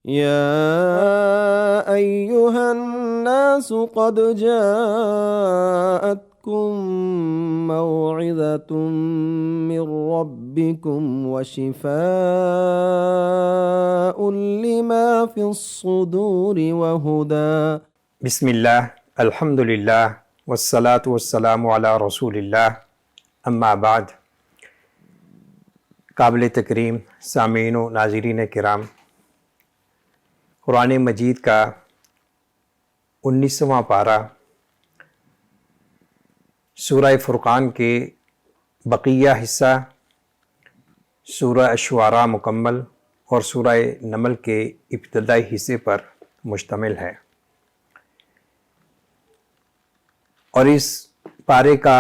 يا أيها الناس قد جاءتكم موعظة من ربكم وشفاء لما في الصدور وهدى بسم اللہ، الحمد للہ، والصلاة والسلام علی رسول اللہ، اما بعد۔ قابل تکریم سامعین و ناظرین کرام، قرآن مجید کا 19واں پارہ سورہ فرقان کے بقیہ حصہ، سورہ الشعراء مکمل اور سورہ نمل کے ابتدائی حصے پر مشتمل ہے، اور اس پارے کا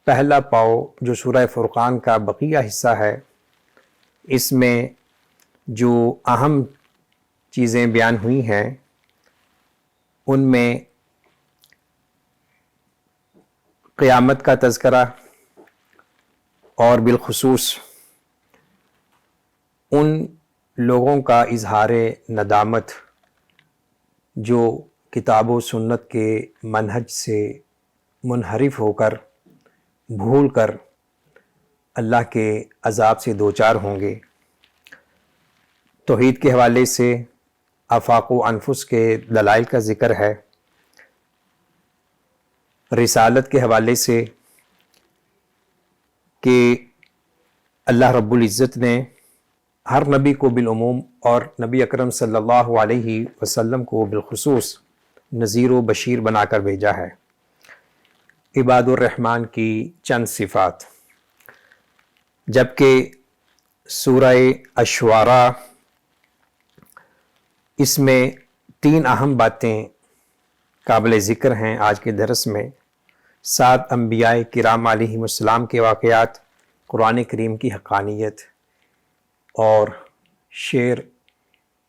پہلا پاؤ جو سورہ فرقان کا بقیہ حصہ ہے، اس میں جو اہم چیزیں بیان ہوئی ہیں ان میں قیامت کا تذکرہ اور بالخصوص ان لوگوں کا اظہار ندامت جو کتاب و سنت کے منہج سے منحرف ہو کر، بھول کر اللہ کے عذاب سے دوچار ہوں گے۔ توحید کے حوالے سے آفاق و انفس کے دلائل کا ذکر ہے، رسالت کے حوالے سے کہ اللہ رب العزت نے ہر نبی کو بالعموم اور نبی اکرم صلی اللہ علیہ وسلم کو بالخصوص نذیر و بشیر بنا کر بھیجا ہے۔ عباد الرحمن کی چند صفات، جبکہ سورہ الشعراء اس میں 3 اہم باتیں قابل ذکر ہیں آج کے درس میں۔ 7 انبیاء کرام علیہم السلام کے واقعات، قرآن کریم کی حقانیت اور شعر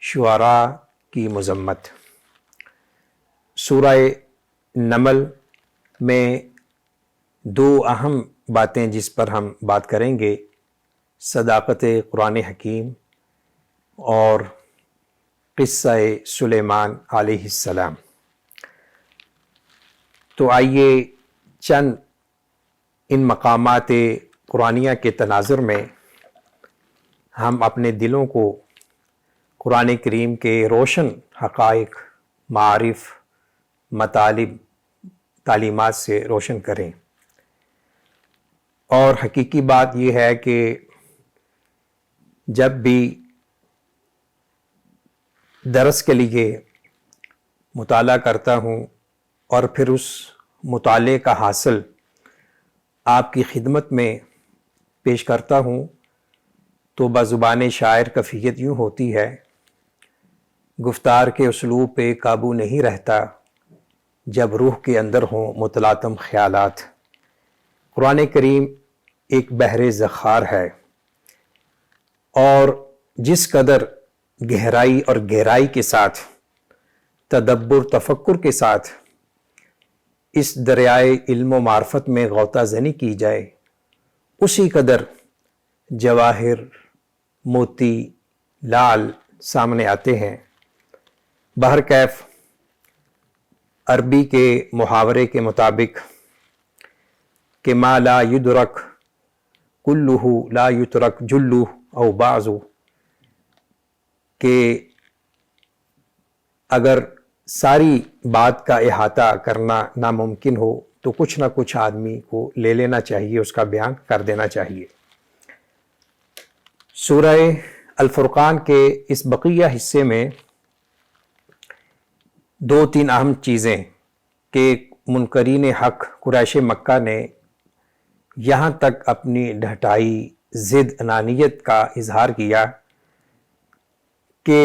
شعراء کی مذمت۔ سورہ نمل میں 2 اہم باتیں جس پر ہم بات کریں گے، صداقت قرآن حکیم اور قصہ سلیمان علیہ السلام۔ تو آئیے چند ان مقامات قرآنیہ کے تناظر میں ہم اپنے دلوں کو قرآن کریم کے روشن حقائق، معارف، مطالب، تعلیمات سے روشن کریں۔ اور حقیقی بات یہ ہے کہ جب بھی درس کے لیے مطالعہ کرتا ہوں اور پھر اس مطالعے کا حاصل آپ کی خدمت میں پیش کرتا ہوں تو بزبان شاعر کیفیت یوں ہوتی ہے، گفتار کے اسلوب پہ قابو نہیں رہتا جب روح کے اندر ہوں متلاطم خیالات۔ قرآن کریم ایک بحر ذخار ہے، اور جس قدر گہرائی اور گہرائی کے ساتھ، تدبر تفکر کے ساتھ اس دریائے علم و معرفت میں غوطہ زنی کی جائے، اسی قدر جواہر، موتی، لعل سامنے آتے ہیں۔ بہرکیف عربی کے محاورے کے مطابق کہ ما لا یدرک کلہ لا یترک جلہ او بعضو، کہ اگر ساری بات کا احاطہ کرنا ناممکن ہو تو کچھ نہ کچھ آدمی کو لے لینا چاہیے، اس کا بیان کر دینا چاہیے۔ سورہ الفرقان کے اس بقیہ حصے میں 2-3 اہم چیزیں کہ منکرین حق قریش مکہ نے یہاں تک اپنی ڈھٹائی، ضد، انانیت کا اظہار کیا کہ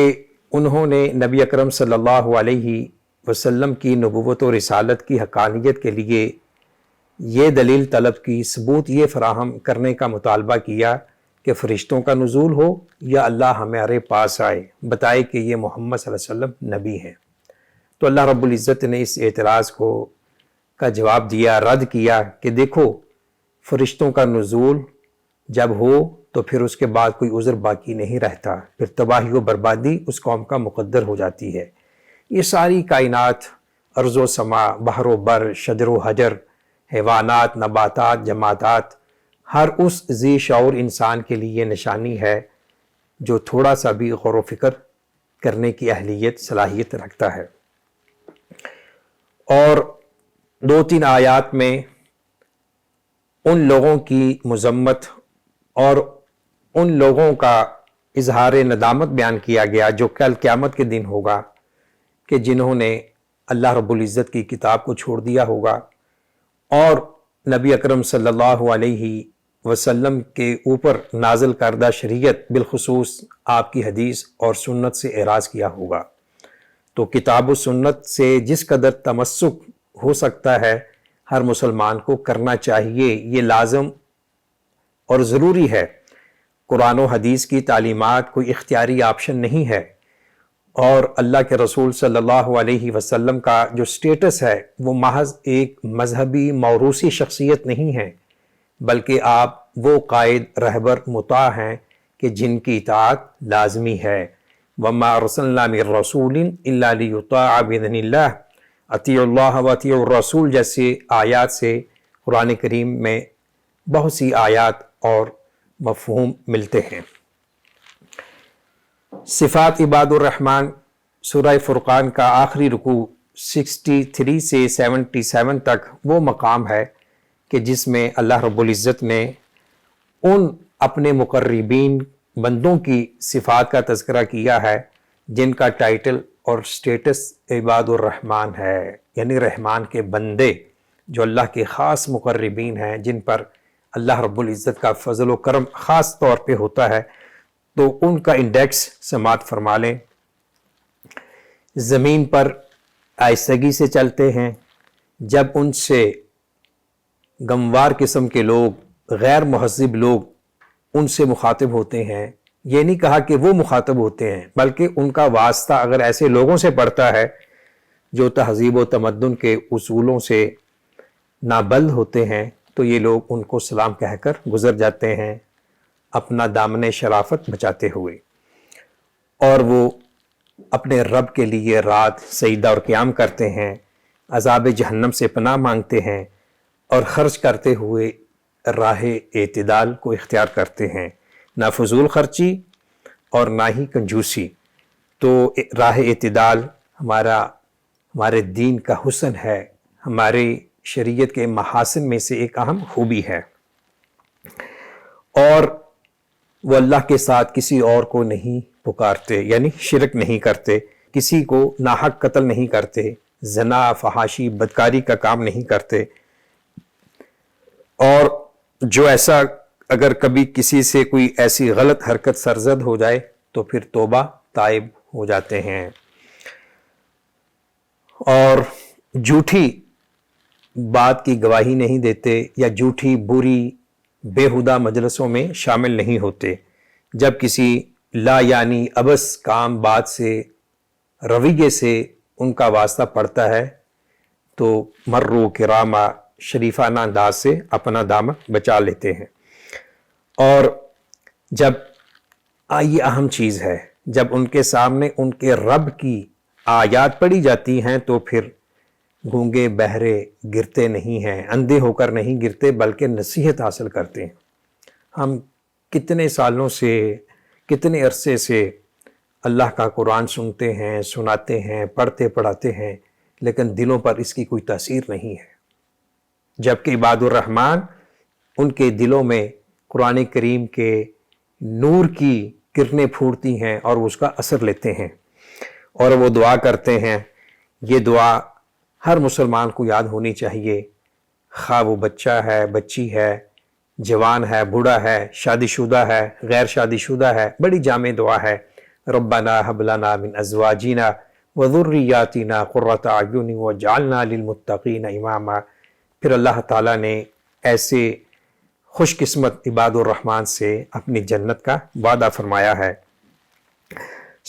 انہوں نے نبی اکرم صلی اللہ علیہ وسلم کی نبوت و رسالت کی حقانیت کے لیے یہ دلیل طلب کی، ثبوت یہ فراہم کرنے کا مطالبہ کیا کہ فرشتوں کا نزول ہو یا اللہ ہمارے پاس آئے، بتائے کہ یہ محمد صلی اللہ علیہ وسلم نبی ہیں۔ تو اللہ رب العزت نے اس اعتراض کا جواب دیا، رد کیا کہ دیکھو، فرشتوں کا نزول جب ہو تو پھر اس کے بعد کوئی عذر باقی نہیں رہتا، پھر تباہی و بربادی اس قوم کا مقدر ہو جاتی ہے۔ یہ ساری کائنات، ارض و سما، بحر و بر، شجر و حجر، حیوانات، نباتات، جمادات، ہر اس ذی شعور انسان کے لیے نشانی ہے جو تھوڑا سا بھی غور و فکر کرنے کی اہلیت، صلاحیت رکھتا ہے۔ اور 2-3 آیات میں ان لوگوں کی مذمت اور ان لوگوں کا اظہار ندامت بیان کیا گیا جو کل قیامت کے دن ہوگا، کہ جنہوں نے اللہ رب العزت کی کتاب کو چھوڑ دیا ہوگا اور نبی اکرم صلی اللہ علیہ وسلم کے اوپر نازل کردہ شریعت، بالخصوص آپ کی حدیث اور سنت سے اعراض کیا ہوگا۔ تو کتاب و سنت سے جس قدر تمسک ہو سکتا ہے ہر مسلمان کو کرنا چاہیے، یہ لازم اور ضروری ہے۔ قرآن و حدیث کی تعلیمات کوئی اختیاری آپشن نہیں ہے، اور اللہ کے رسول صلی اللہ علیہ وسلم کا جو سٹیٹس ہے وہ محض ایک مذہبی موروثی شخصیت نہیں ہے، بلکہ آپ وہ قائد، رہبر، مطاع ہیں کہ جن کی اطاعت لازمی ہے۔ وَمَا أَرْسَلْنَا مِن رَّسُولٍ إِلَّا لِيُطَاعَ بِإِذْنِ اللَّهِ اطیعوا اللہ وَاطیعوا الرسول جیسے آیات سے قرآن کریم میں بہت سی آیات اور مفہوم ملتے ہیں۔ صفات عباد الرحمن، سورہ فرقان کا آخری رکوع 63 سے 77 تک وہ مقام ہے کہ جس میں اللہ رب العزت نے ان اپنے مقربین بندوں کی صفات کا تذکرہ کیا ہے جن کا ٹائٹل اور سٹیٹس عباد الرحمن ہے، یعنی رحمان کے بندے جو اللہ کے خاص مقربین ہیں، جن پر اللہ رب العزت کا فضل و کرم خاص طور پہ ہوتا ہے۔ تو ان کا انڈیکس سماعت فرما لیں۔ زمین پر آہستگی سے چلتے ہیں، جب ان سے گموار قسم کے لوگ، غیر مہذب لوگ ان سے مخاطب ہوتے ہیں، یہ نہیں کہا کہ وہ مخاطب ہوتے ہیں، بلکہ ان کا واسطہ اگر ایسے لوگوں سے پڑتا ہے جو تہذیب و تمدن کے اصولوں سے نابلد ہوتے ہیں، تو یہ لوگ ان کو سلام کہہ کر گزر جاتے ہیں اپنا دامن شرافت بچاتے ہوئے، اور وہ اپنے رب کے لیے رات سجدہ اور قیام کرتے ہیں، عذاب جہنم سے پناہ مانگتے ہیں، اور خرچ کرتے ہوئے راہ اعتدال کو اختیار کرتے ہیں، نہ فضول خرچی اور نہ ہی کنجوسی۔ تو راہ اعتدال ہمارے دین کا حسن ہے، ہمارے شریعت کے محاسن میں سے ایک اہم خوبی ہے، اور وہ اللہ کے ساتھ کسی اور کو نہیں پکارتے، یعنی شرک نہیں کرتے، کسی کو ناحق قتل نہیں کرتے، زنا، فحاشی، بدکاری کا کام نہیں کرتے، اور جو ایسا اگر کبھی کسی سے کوئی ایسی غلط حرکت سرزد ہو جائے تو پھر توبہ تائب ہو جاتے ہیں، اور جھوٹی بات کی گواہی نہیں دیتے یا جھوٹی بری بےہودہ مجلسوں میں شامل نہیں ہوتے۔ جب کسی لا یعنی ابس کام بات سے، رویے سے ان کا واسطہ پڑتا ہے تو مرو کرامہ، شریفانہ انداز سے اپنا دامن بچا لیتے ہیں۔ اور جب یہ اہم چیز ہے، جب ان کے سامنے ان کے رب کی آیات پڑھی جاتی ہیں تو پھر گونگے بہرے گرتے نہیں ہیں، اندھے ہو کر نہیں گرتے بلکہ نصیحت حاصل کرتے ہیں۔ ہم کتنے سالوں سے، کتنے عرصے سے اللہ کا قرآن سنتے ہیں، سناتے ہیں، پڑھتے پڑھاتے ہیں، لیکن دلوں پر اس کی کوئی تاثیر نہیں ہے، جبکہ عباد الرحمن ان کے دلوں میں قرآن کریم کے نور کی کرنیں پھوٹتی ہیں اور اس کا اثر لیتے ہیں، اور وہ دعا کرتے ہیں۔ یہ دعا ہر مسلمان کو یاد ہونی چاہیے، خواہ وہ بچہ ہے، بچی ہے، جوان ہے، بوڑھا ہے، شادی شدہ ہے، غیر شادی شدہ ہے، بڑی جامع دعا ہے۔ ربنا هب لنا من ازواجنا وذریاتنا قرۃ اعین واجعلنا للمتقین اماما۔ پھر اللہ تعالیٰ نے ایسے خوش قسمت عباد الرحمن سے اپنی جنت کا وعدہ فرمایا ہے۔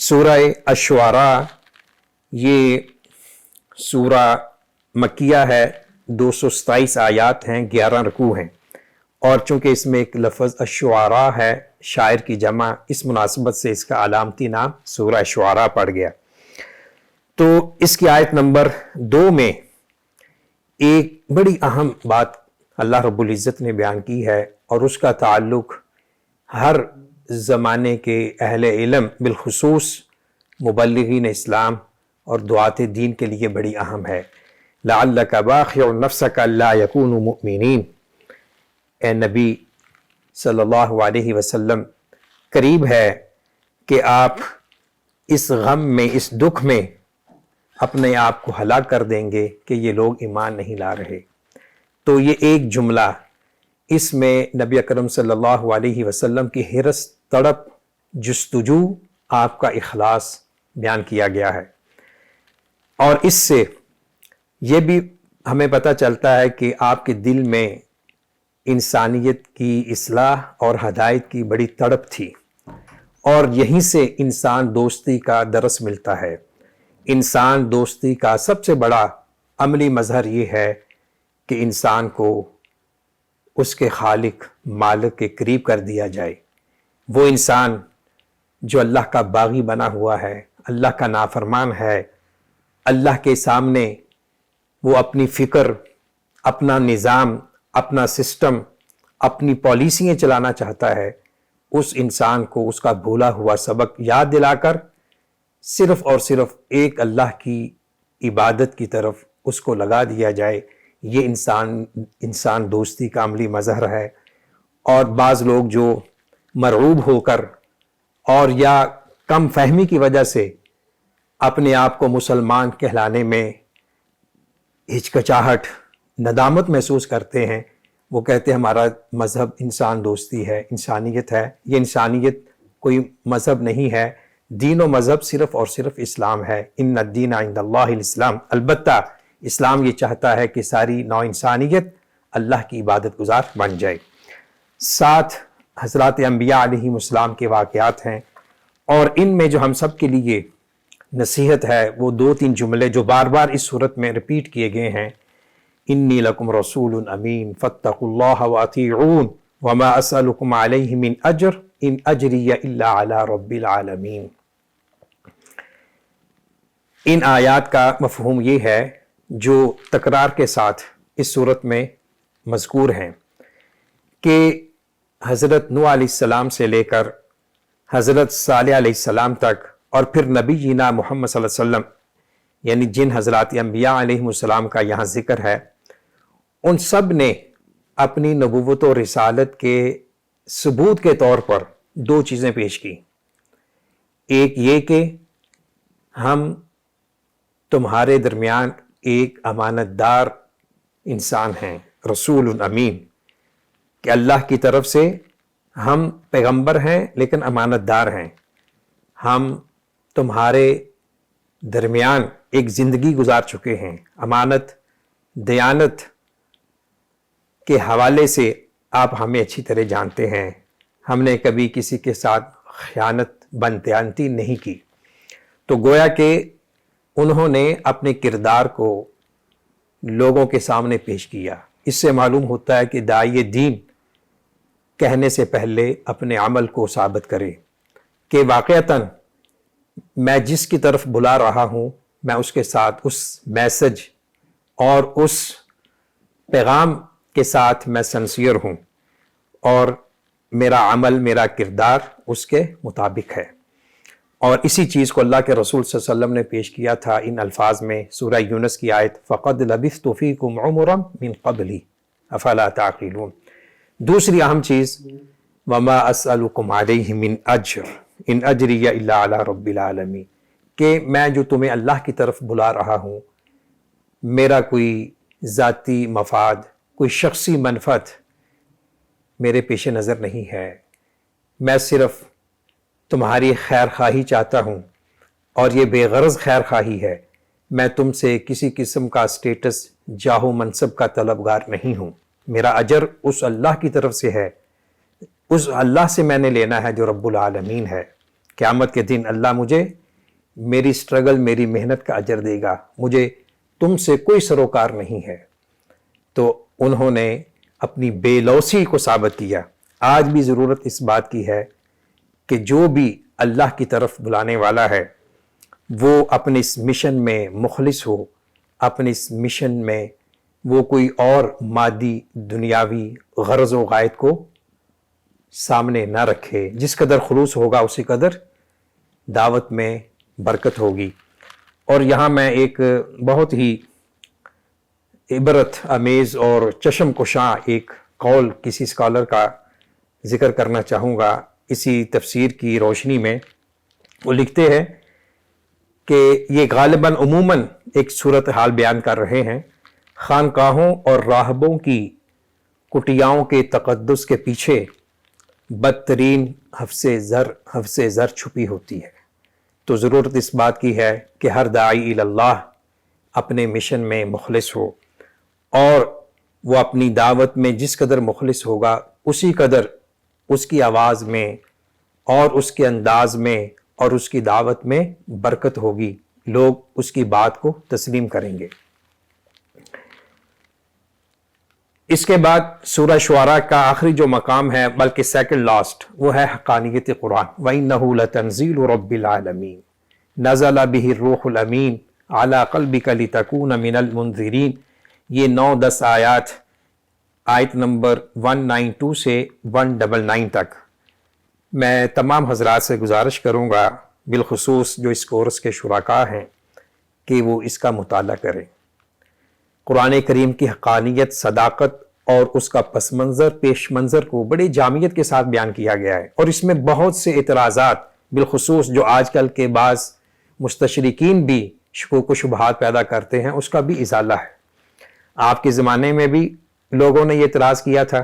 سورہ الشعراء یہ سورہ مکیہ ہے، 227 آیات ہیں، 11 رکوع ہیں، اور چونکہ اس میں ایک لفظ الشعراء ہے، شاعر کی جمع، اس مناسبت سے اس کا علامتی نام سورہ شعراء پڑ گیا۔ تو اس کی آیت نمبر 2 میں ایک بڑی اہم بات اللہ رب العزت نے بیان کی ہے، اور اس کا تعلق ہر زمانے کے اہل علم بالخصوص مبلغین اسلام اور دعات دین کے لیے بڑی اہم ہے۔ لعلک باخع نفسک الا یکونوا مؤمنین، اے نبی صلی اللہ علیہ وسلم، قریب ہے کہ آپ اس غم میں، اس دکھ میں اپنے آپ کو ہلاک کر دیں گے کہ یہ لوگ ایمان نہیں لا رہے۔ تو یہ ایک جملہ، اس میں نبی اکرم صلی اللہ علیہ وسلم کی حرص، تڑپ، جستجو، آپ کا اخلاص بیان کیا گیا ہے۔ اور اس سے یہ بھی ہمیں پتہ چلتا ہے کہ آپ کے دل میں انسانیت کی اصلاح اور ہدایت کی بڑی تڑپ تھی، اور یہیں سے انسان دوستی کا درس ملتا ہے۔ انسان دوستی کا سب سے بڑا عملی مظہر یہ ہے کہ انسان کو اس کے خالق، مالک کے قریب کر دیا جائے۔ وہ انسان جو اللہ کا باغی بنا ہوا ہے، اللہ کا نافرمان ہے، اللہ کے سامنے وہ اپنی فکر، اپنا نظام، اپنا سسٹم، اپنی پالیسیاں چلانا چاہتا ہے، اس انسان کو اس کا بھولا ہوا سبق یاد دلا کر صرف اور صرف ایک اللہ کی عبادت کی طرف اس کو لگا دیا جائے۔ یہ انسان دوستی کا عملی مظہر ہے۔ اور بعض لوگ جو مرعوب ہو کر اور یا کم فہمی کی وجہ سے اپنے آپ کو مسلمان کہلانے میں ہچکچاہٹ، ندامت محسوس کرتے ہیں، وہ کہتے ہیں ہمارا مذہب انسان دوستی ہے، انسانیت ہے۔ یہ انسانیت کوئی مذہب نہیں ہے، دین و مذہب صرف اور صرف اسلام ہے۔ ان الدین عند اللہ الاسلام، البتہ اسلام یہ چاہتا ہے کہ ساری نو انسانیت اللہ کی عبادت گزار بن جائے۔ 7 حضرات انبیاء علیہم السلام کے واقعات ہیں، اور ان میں جو ہم سب کے لیے نصیحت ہے وہ 2-3 جملے جو بار بار اس صورت میں ریپیٹ کیے گئے ہیں۔ انی لکم رسول امین فاتقوا اللہ واطیعون وما اسألکم علیہ من اجر ان اجری الا علی رب العالمین۔ ان آیات کا مفہوم یہ ہے جو تکرار کے ساتھ اس صورت میں مذکور ہیں کہ حضرت نوح علیہ السلام سے لے کر حضرت صالح علیہ السلام تک، اور پھر نبی جینا محمد صلی اللہ علیہ وسلم، یعنی جن حضرات انبیاء علیہ السلام کا یہاں ذکر ہے، ان سب نے اپنی نبوت و رسالت کے ثبوت کے طور پر 2 چیزیں پیش کی۔ ایک یہ کہ ہم تمہارے درمیان ایک امانت دار انسان ہیں، رسول امین، کہ اللہ کی طرف سے ہم پیغمبر ہیں لیکن امانت دار ہیں۔ ہم تمہارے درمیان ایک زندگی گزار چکے ہیں، امانت، دیانت کے حوالے سے آپ ہمیں اچھی طرح جانتے ہیں، ہم نے کبھی کسی کے ساتھ خیانت، بددیانتی نہیں کی۔ تو گویا کہ انہوں نے اپنے کردار کو لوگوں کے سامنے پیش کیا۔ اس سے معلوم ہوتا ہے کہ داعی دین کہنے سے پہلے اپنے عمل کو ثابت کرے کہ واقعتاً میں جس کی طرف بلا رہا ہوں، میں اس کے ساتھ اس میسج اور اس پیغام کے ساتھ میں سنسیئر ہوں، اور میرا عمل، میرا کردار اس کے مطابق ہے۔ اور اسی چیز کو اللہ کے رسول صلی اللہ علیہ وسلم نے پیش کیا تھا ان الفاظ میں، سورہ یونس کی آیت فَقَدْ لَبِثْتُ فِيكُمْ عُمُرًا مِّن قَبْلِ أَفَلَا تَعْقِلُونَ۔ دوسری اہم چیز وَمَا أَسْأَلُكُمْ عَلَيْهِ مِنْ أَجْرٍ إِنْ أَجْرِيَ إِلَّا عَلَىٰ رَبِّ الْعَالَمِينَ، کہ میں جو تمہیں اللہ کی طرف بلا رہا ہوں، میرا کوئی ذاتی مفاد، کوئی شخصی منفعت میرے پیش نظر نہیں ہے، میں صرف تمہاری خیر خواہی چاہتا ہوں، اور یہ بے غرض خیر خواہی ہے۔ میں تم سے کسی قسم کا سٹیٹس، جاہ و منصب کا طلبگار نہیں ہوں۔ میرا اجر اس اللہ کی طرف سے ہے، اس اللہ سے میں نے لینا ہے جو رب العالمین ہے۔ قیامت کے دن اللہ مجھے میری سٹرگل، میری محنت کا اجر دے گا، مجھے تم سے کوئی سروکار نہیں ہے۔ تو انہوں نے اپنی بے لوثی کو ثابت کیا۔ آج بھی ضرورت اس بات کی ہے کہ جو بھی اللہ کی طرف بلانے والا ہے وہ اپنے اس مشن میں مخلص ہو، اپنے اس مشن میں وہ کوئی اور مادی دنیاوی غرض و غائد کو سامنے نہ رکھے۔ جس قدر خلوص ہوگا اسی قدر دعوت میں برکت ہوگی۔ اور یہاں میں ایک بہت ہی عبرت آمیز اور چشم کشاں ایک قول کسی اسکالر کا ذکر کرنا چاہوں گا اسی تفسیر کی روشنی میں۔ وہ لکھتے ہیں کہ یہ غالباً عموماً ایک صورتحال بیان کر رہے ہیں۔ خانقاہوں اور راہبوں کی کٹیاؤں کے تقدس کے پیچھے بدترین حفظ زر چھپی ہوتی ہے۔ تو ضرورت اس بات کی ہے کہ ہر داعی اللہ اپنے مشن میں مخلص ہو، اور وہ اپنی دعوت میں جس قدر مخلص ہوگا اسی قدر اس کی آواز میں اور اس کے انداز میں اور اس کی دعوت میں برکت ہوگی، لوگ اس کی بات کو تسلیم کریں گے۔ اس کے بعد سورہ شعراء کا آخری جو مقام ہے، بلکہ سیکنڈ لاسٹ، وہ ہے حقانیت قرآن۔ وَإِنَّهُ لَتَنزِيلُ رَبِّ الْعَالَمِينَ نَزَلَ بِهِ الرُّوحُ الْأَمِينُ عَلَى قَلْبِكَ لِتَكُونَ مِنَ الْمُنذِرِينَ۔ یہ 9-10 آیات، آیت نمبر 192 سے 199 تک۔ میں تمام حضرات سے گزارش کروں گا، بالخصوص جو اس کورس کے شرکاء ہیں، کہ وہ اس کا مطالعہ کریں۔ قرآن کریم کی حقانیت، صداقت اور اس کا پس منظر، پیش منظر کو بڑی جامعیت کے ساتھ بیان کیا گیا ہے، اور اس میں بہت سے اعتراضات، بالخصوص جو آج کل کے بعض مستشرقین بھی شکوک و شبہات پیدا کرتے ہیں، اس کا بھی ازالہ ہے۔ آپ کے زمانے میں بھی لوگوں نے یہ اعتراض کیا تھا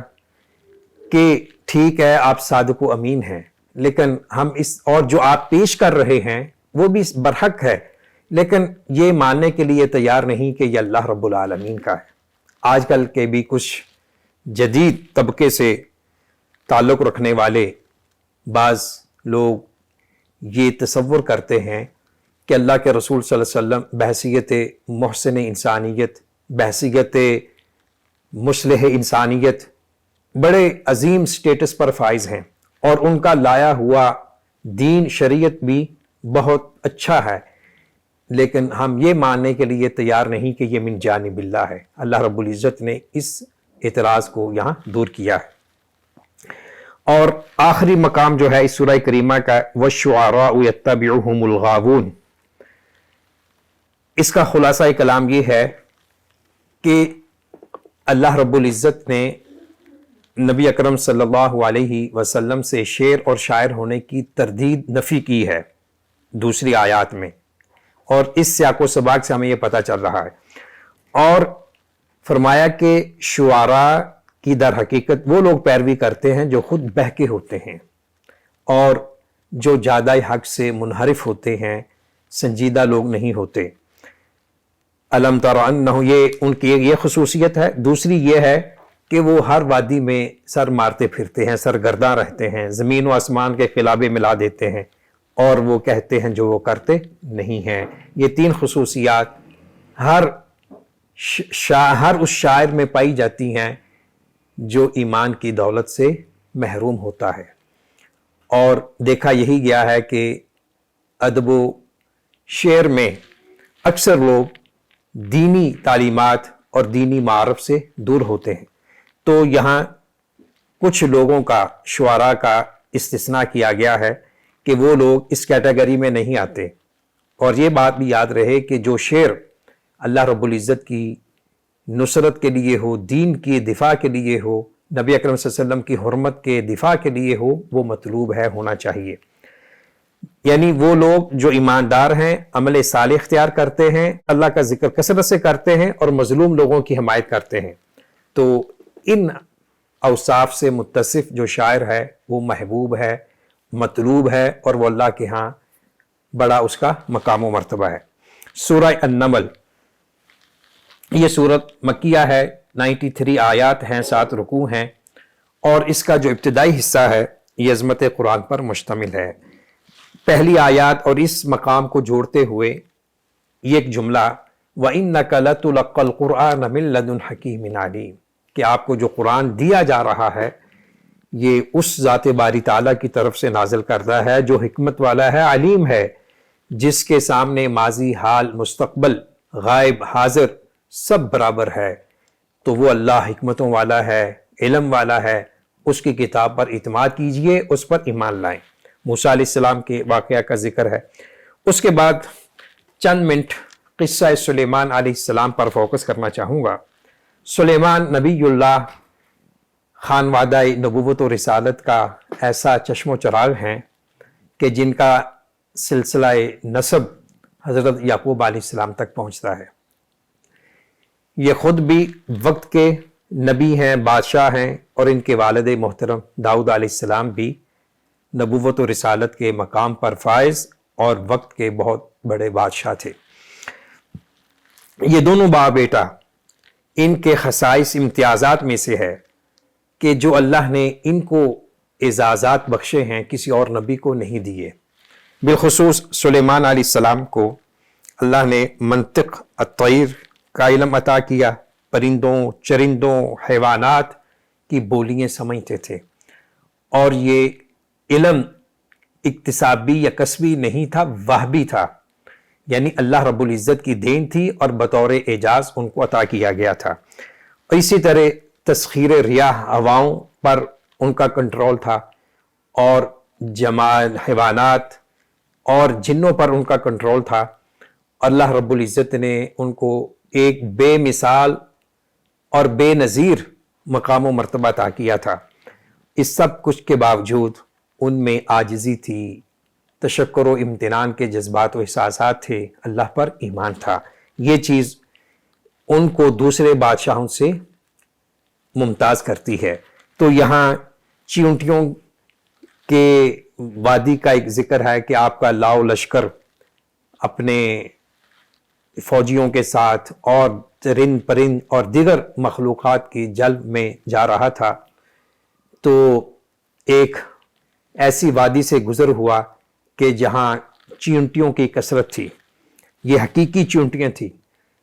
کہ ٹھیک ہے آپ صادق و امین ہیں، لیکن ہم اور جو آپ پیش کر رہے ہیں وہ بھی برحق ہے، لیکن یہ ماننے کے لیے تیار نہیں کہ یہ اللہ رب العالمین کا ہے۔ آج کل کے بھی کچھ جدید طبقے سے تعلق رکھنے والے بعض لوگ یہ تصور کرتے ہیں کہ اللہ کے رسول صلی اللہ علیہ وسلم بحیثیت محسن انسانیت، بحیثیت مصلح انسانیت بڑے عظیم سٹیٹس پر فائز ہیں، اور ان کا لایا ہوا دین شریعت بھی بہت اچھا ہے، لیکن ہم یہ ماننے کے لیے تیار نہیں کہ یہ من جانب اللہ ہے۔ اللہ رب العزت نے اس اعتراض کو یہاں دور کیا ہے۔ اور آخری مقام جو ہے اس سورہ کریمہ کا، وَالشُّعَرَاءُ يَتَّبِعُهُمُ الْغَاوُونَ، اس کا خلاصہ کلام یہ ہے کہ اللہ رب العزت نے نبی اکرم صلی اللہ علیہ وسلم سے شعر اور شاعر ہونے کی تردید نفی کی ہے دوسری آیات میں، اور اس سیاق و سباق سے ہمیں یہ پتہ چل رہا ہے، اور فرمایا کہ شعراء کی در حقیقت وہ لوگ پیروی کرتے ہیں جو خود بہکے ہوتے ہیں اور جو زیادہ حق سے منحرف ہوتے ہیں، سنجیدہ لوگ نہیں ہوتے۔ الم تر انہ، یہ ان کی یہ خصوصیت ہے۔ دوسری یہ ہے کہ وہ ہر وادی میں سر مارتے پھرتے ہیں، سرگرداں رہتے ہیں، زمین و آسمان کے خلابے ملا دیتے ہیں، اور وہ کہتے ہیں جو وہ کرتے نہیں ہیں۔ یہ 3 خصوصیات ہر اس شاعر میں پائی جاتی ہیں جو ایمان کی دولت سے محروم ہوتا ہے۔ اور دیکھا یہی گیا ہے کہ ادب و شعر میں اکثر لوگ دینی تعلیمات اور دینی معارف سے دور ہوتے ہیں، تو یہاں کچھ لوگوں کا، شعراء کا استثناء کیا گیا ہے کہ وہ لوگ اس کیٹیگری میں نہیں آتے۔ اور یہ بات بھی یاد رہے کہ جو شعر اللہ رب العزت کی نصرت کے لیے ہو، دین کی دفاع کے لیے ہو، نبی اکرم صلی اللہ علیہ وسلم کی حرمت کے دفاع کے لیے ہو، وہ مطلوب ہے، ہونا چاہیے۔ یعنی وہ لوگ جو ایماندار ہیں، عمل صالح اختیار کرتے ہیں، اللہ کا ذکر کثرت سے کرتے ہیں اور مظلوم لوگوں کی حمایت کرتے ہیں، تو ان اوصاف سے متصف جو شاعر ہے وہ محبوب ہے، مطلوب ہے، اور وہ اللہ کے ہاں بڑا اس کا مقام و مرتبہ ہے۔ سورہ النمل، یہ سورت مکیہ ہے، 93 آیات ہیں، 7 رکوع ہیں، اور اس کا جو ابتدائی حصہ ہے یہ عظمت قرآن پر مشتمل ہے۔ پہلی آیات اور اس مقام کو جوڑتے ہوئے یہ ایک جملہ، وَإِنَّكَ لَتُلَقَّى الْقُرْآنَ مِن لَّدُنْ حَكِيمٍ عَلِيمٍ، کہ آپ کو جو قرآن دیا جا رہا ہے یہ اس ذات باری تعالیٰ کی طرف سے نازل کردہ ہے جو حکمت والا ہے، علیم ہے، جس کے سامنے ماضی، حال، مستقبل، غائب، حاضر سب برابر ہے۔ تو وہ اللہ حکمتوں والا ہے، علم والا ہے، اس کی کتاب پر اعتماد کیجئے، اس پر ایمان لائیں۔ موسیٰ علیہ السلام کے واقعہ کا ذکر ہے۔ اس کے بعد چند منٹ قصہ سلیمان علیہ السلام پر فوکس کرنا چاہوں گا۔ سلیمان نبی اللہ خانوادہ نبوت و رسالت کا ایسا چشم و چراغ ہیں کہ جن کا سلسلہ نسب حضرت یعقوب علیہ السلام تک پہنچتا ہے۔ یہ خود بھی وقت کے نبی ہیں، بادشاہ ہیں، اور ان کے والد محترم داؤد علیہ السلام بھی نبوت و رسالت کے مقام پر فائز اور وقت کے بہت بڑے بادشاہ تھے۔ یہ دونوں باپ بیٹا، ان کے خصائص امتیازات میں سے ہے کہ جو اللہ نے ان کو اعزازات بخشے ہیں کسی اور نبی کو نہیں دیے۔ بالخصوص سلیمان علیہ السلام کو اللہ نے منطق الطیر کا علم عطا کیا، پرندوں، چرندوں، حیوانات کی بولیاں سمجھتے تھے، اور یہ علم اکتسابی یا کسبی نہیں تھا، وہبی تھا، یعنی اللہ رب العزت کی دین تھی اور بطور اعجاز ان کو عطا کیا گیا تھا۔ اور اسی طرح تسخیر ریاح، ہواؤں پر ان کا کنٹرول تھا، اور جمال حیوانات اور جنوں پر ان کا کنٹرول تھا۔ اللہ رب العزت نے ان کو ایک بے مثال اور بے نظیر مقام و مرتبہ عطا کیا تھا۔ اس سب کچھ کے باوجود ان میں عاجزی تھی، تشکر و امتنان کے جذبات و احساسات تھے، اللہ پر ایمان تھا۔ یہ چیز ان کو دوسرے بادشاہوں سے ممتاز کرتی ہے۔ تو یہاں چیونٹیوں کے وادی کا ایک ذکر ہے کہ آپ کا لاؤ لشکر اپنے فوجیوں کے ساتھ اور رند پرند اور دیگر مخلوقات کی جلب میں جا رہا تھا، تو ایک ایسی وادی سے گزر ہوا کہ جہاں چیونٹیوں کی کثرت تھی، یہ حقیقی چیونٹیاں تھیں۔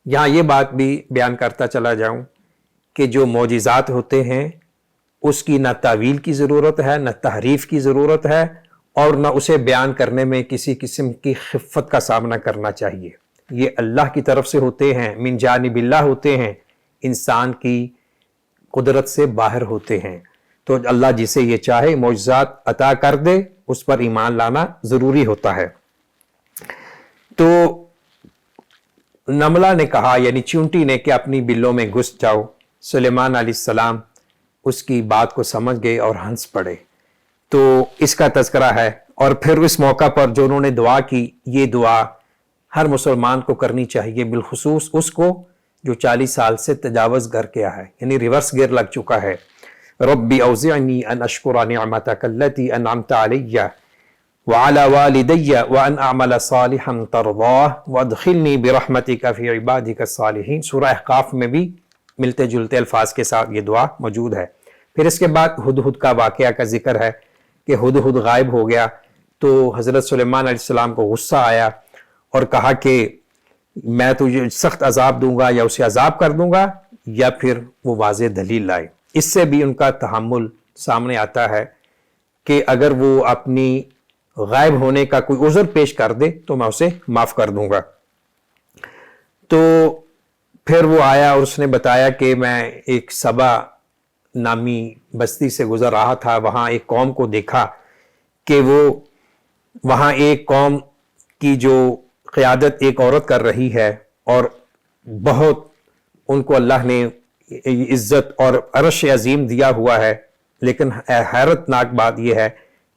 یہاں یہ بات بھی بیان کرتا چلا جاؤں کہ جو معجزات ہوتے ہیں اس کی نہ تعویل کی ضرورت ہے، نہ تحریف کی ضرورت ہے، اور نہ اسے بیان کرنے میں کسی قسم کی خفت کا سامنا کرنا چاہیے۔ یہ اللہ کی طرف سے ہوتے ہیں، من جانب اللہ ہوتے ہیں، انسان کی قدرت سے باہر ہوتے ہیں۔ تو اللہ جسے یہ چاہے معجزات عطا کر دے، اس پر ایمان لانا ضروری ہوتا ہے۔ تو نملہ نے کہا، یعنی چیونٹی نے، کہ اپنی بلوں میں گھس جاؤ۔ سلیمان علیہ السلام اس کی بات کو سمجھ گئے اور ہنس پڑے۔ تو اس کا تذکرہ ہے۔ اور پھر اس موقع پر جو انہوں نے دعا کی، یہ دعا ہر مسلمان کو کرنی چاہیے، بالخصوص اس کو جو 40 سال سے تجاوز کر گیا ہے، یعنی ریورس گیئر لگ چکا ہے۔ ربی اوزعنی ان اشکر نعمتک التی انعمت علی وعلی والدی وان اعمل صالحا ترضاہ وادخلنی برحمتک فی عبادک الصالحین۔ سورہ احقاف میں بھی ملتے جلتے الفاظ کے ساتھ یہ دعا موجود ہے۔ پھر اس کے بعد ہدہد کا واقعہ کا ذکر ہے کہ ہدہد غائب ہو گیا، تو حضرت سلیمان علیہ السلام کو غصہ آیا اور کہا کہ میں تجھے سخت عذاب دوں گا، یا اسے عذاب کر دوں گا، یا پھر وہ واضح دلیل لائے۔ اس سے بھی ان کا تحمل سامنے آتا ہے کہ اگر وہ اپنی غائب ہونے کا کوئی عذر پیش کر دے تو میں اسے معاف کر دوں گا۔ تو پھر وہ آیا اور اس نے بتایا کہ میں ایک سبا نامی بستی سے گزر رہا تھا، وہاں ایک قوم کو دیکھا کہ وہ وہاں ایک قوم کی جو قیادت ایک عورت کر رہی ہے، اور بہت ان کو اللہ نے عزت اور عرش عظیم دیا ہوا ہے، لیکن حیرت ناک بات یہ ہے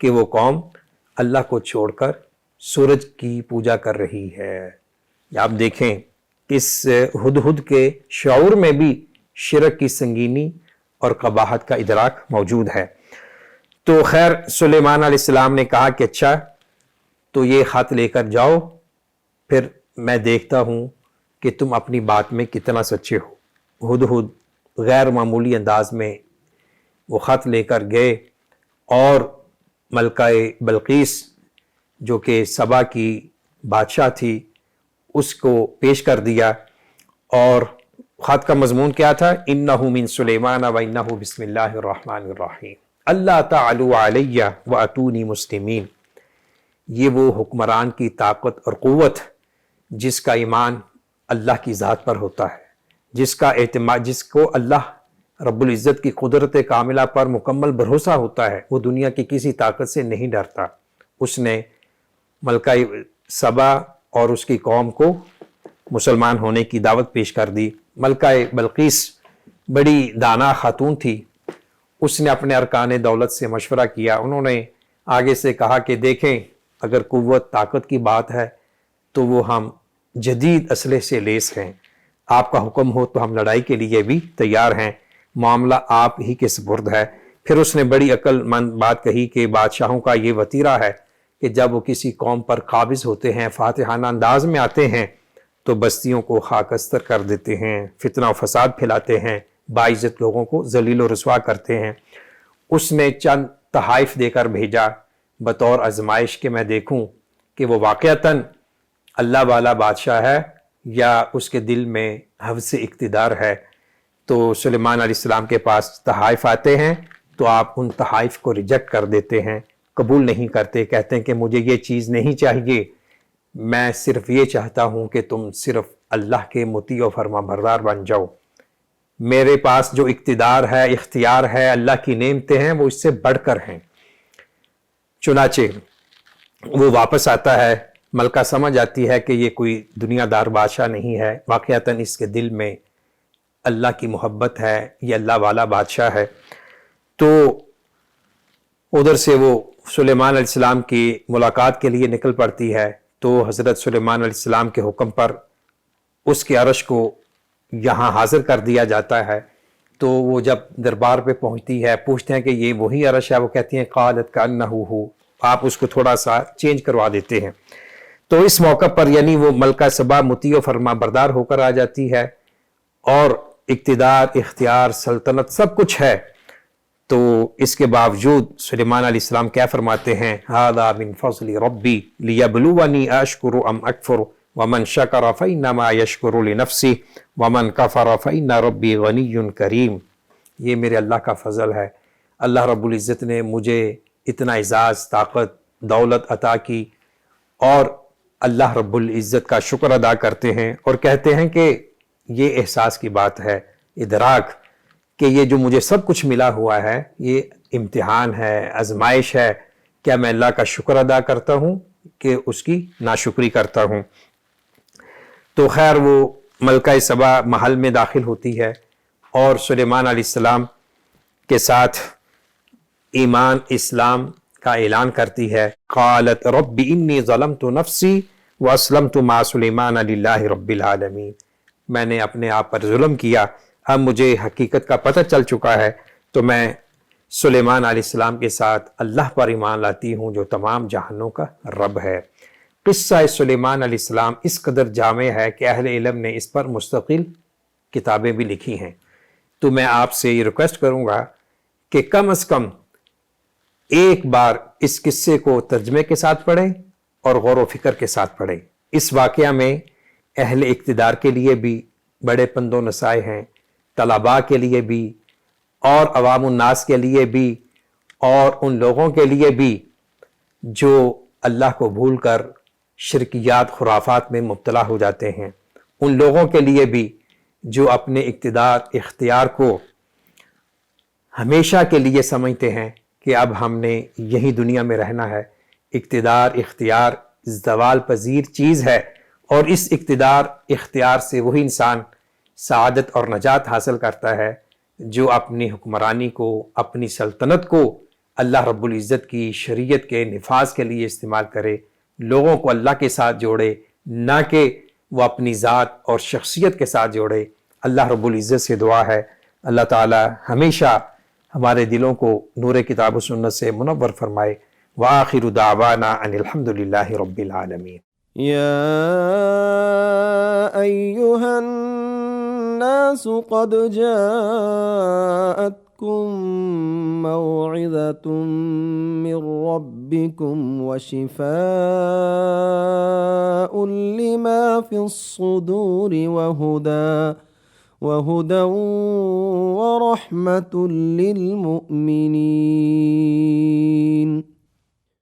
کہ وہ قوم اللہ کو چھوڑ کر سورج کی پوجا کر رہی ہے۔ آپ دیکھیں اس ہدہد کے شعور میں بھی شرک کی سنگینی اور قباحت کا ادراک موجود ہے۔ تو خیر سلیمان علیہ السلام نے کہا کہ اچھا، تو یہ خط لے کر جاؤ، پھر میں دیکھتا ہوں کہ تم اپنی بات میں کتنا سچے ہو۔ ہدہد غیر معمولی انداز میں وہ خط لے کر گئے اور ملکہ بلقیس جو کہ سبا کی بادشاہ تھی اس کو پیش کر دیا، اور خط کا مضمون کیا تھا؟ انہ من سلیمان و انہ بسم اللہ الرحمن الرحیم اللہ تعالوا علیہ واتونی مسلمین۔ یہ وہ حکمران کی طاقت اور قوت جس کا ایمان اللہ کی ذات پر ہوتا ہے، جس کا اعتماد، جس کو اللہ رب العزت کی قدرت کاملہ پر مکمل بھروسہ ہوتا ہے، وہ دنیا کی کسی طاقت سے نہیں ڈرتا۔ اس نے ملکہ سبا اور اس کی قوم کو مسلمان ہونے کی دعوت پیش کر دی۔ ملکہ بلقیس بڑی دانا خاتون تھی، اس نے اپنے ارکان دولت سے مشورہ کیا۔ انہوں نے آگے سے کہا کہ دیکھیں اگر قوت طاقت کی بات ہے تو وہ ہم جدید اسلحے سے لیس ہیں، آپ کا حکم ہو تو ہم لڑائی کے لیے بھی تیار ہیں، معاملہ آپ ہی کے سپرد ہے۔ پھر اس نے بڑی عقل مند بات کہی کہ بادشاہوں کا یہ وتیرہ ہے کہ جب وہ کسی قوم پر قابض ہوتے ہیں، فاتحانہ انداز میں آتے ہیں تو بستیوں کو خاکستر کر دیتے ہیں، فتنہ و فساد پھیلاتے ہیں، باعزت لوگوں کو ذلیل و رسوا کرتے ہیں۔ اس نے چند تحائف دے کر بھیجا بطور آزمائش کہ میں دیکھوں کہ وہ واقعتاً اللہ والا بادشاہ ہے یا اس کے دل میں حوث اقتدار ہے۔ تو سلیمان علیہ السلام کے پاس تحائف آتے ہیں تو آپ ان تحائف کو ریجیکٹ کر دیتے ہیں، قبول نہیں کرتے، کہتے ہیں کہ مجھے یہ چیز نہیں چاہیے، میں صرف یہ چاہتا ہوں کہ تم صرف اللہ کے مطیع و فرما بردار بن جاؤ، میرے پاس جو اقتدار ہے، اختیار ہے، اللہ کی نعمتیں ہیں، وہ اس سے بڑھ کر ہیں۔ چنانچہ وہ واپس آتا ہے، ملکہ سمجھ آتی ہے کہ یہ کوئی دنیا دار بادشاہ نہیں ہے، واقعتاً اس کے دل میں اللہ کی محبت ہے، یہ اللہ والا بادشاہ ہے۔ تو ادھر سے وہ سلیمان علیہ السلام کی ملاقات کے لیے نکل پڑتی ہے۔ تو حضرت سلیمان علیہ السلام کے حکم پر اس کے عرش کو یہاں حاضر کر دیا جاتا ہے۔ تو وہ جب دربار پہ پہنچتی ہے، پوچھتے ہیں کہ یہ وہی عرش ہے؟ وہ کہتی ہیں قالت کأنہ ہو، آپ اس کو تھوڑا سا چینج کروا دیتے ہیں۔ تو اس موقع پر یعنی وہ ملکہ سبا مطیع و فرما بردار ہو کر آ جاتی ہے اور اقتدار، اختیار، سلطنت سب کچھ ہے۔ تو اس کے باوجود سلیمان علیہ السلام کیا فرماتے ہیں؟ ھذا من فضل ربی لیبلونی اشکر ام اکفر ومن شکر فانما یشکر لنفسہ ومن کفر فان ربی غنی کریم۔ یہ میرے اللہ کا فضل ہے، اللہ رب العزت نے مجھے اتنا اعزاز، طاقت، دولت عطا کی، اور اللہ رب العزت کا شکر ادا کرتے ہیں اور کہتے ہیں کہ یہ احساس کی بات ہے، ادراک کہ یہ جو مجھے سب کچھ ملا ہوا ہے یہ امتحان ہے، آزمائش ہے، کیا میں اللہ کا شکر ادا کرتا ہوں کہ اس کی ناشکری کرتا ہوں؟ تو خیر وہ ملکہ سبا محل میں داخل ہوتی ہے اور سلیمان علیہ السلام کے ساتھ ایمان اسلام کا اعلان کرتی ہے۔ قالت رب انی ظلمت نفسی واسلمت مع سلیمان للہ رب العالمین، میں نے اپنے آپ پر ظلم کیا، اب مجھے حقیقت کا پتہ چل چکا ہے تو میں سلیمان علیہ السلام کے ساتھ اللہ پر ایمان لاتی ہوں جو تمام جہانوں کا رب ہے۔ قصہ سلیمان علیہ السلام اس قدر جامع ہے کہ اہل علم نے اس پر مستقل کتابیں بھی لکھی ہیں۔ تو میں آپ سے یہ ریکویسٹ کروں گا کہ کم از کم ایک بار اس قصے کو ترجمے کے ساتھ پڑھیں اور غور و فکر کے ساتھ پڑھیں۔ اس واقعہ میں اہل اقتدار کے لیے بھی بڑے پند و نصائح ہیں، طلباء کے لیے بھی اور عوام الناس کے لیے بھی، اور ان لوگوں کے لیے بھی جو اللہ کو بھول کر شرکیات، خرافات میں مبتلا ہو جاتے ہیں، ان لوگوں کے لیے بھی جو اپنے اقتدار، اختیار کو ہمیشہ کے لیے سمجھتے ہیں کہ اب ہم نے یہی دنیا میں رہنا ہے۔ اقتدار، اختیار زوال پذیر چیز ہے، اور اس اقتدار، اختیار سے وہی انسان سعادت اور نجات حاصل کرتا ہے جو اپنی حکمرانی کو، اپنی سلطنت کو اللہ رب العزت کی شریعت کے نفاذ کے لیے استعمال کرے، لوگوں کو اللہ کے ساتھ جوڑے، نہ کہ وہ اپنی ذات اور شخصیت کے ساتھ جوڑے۔ اللہ رب العزت سے دعا ہے اللہ تعالی ہمیشہ ہمارے دلوں کو نور کتاب و سنت سے منور فرمائے۔ وآخر دعوانا ان الحمد للہ رب العالمین۔ يا أيها الناس قد جاءتكم موعظة من ربكم وشفاء لما في الصدور وهدى ورحمة للمؤمنين.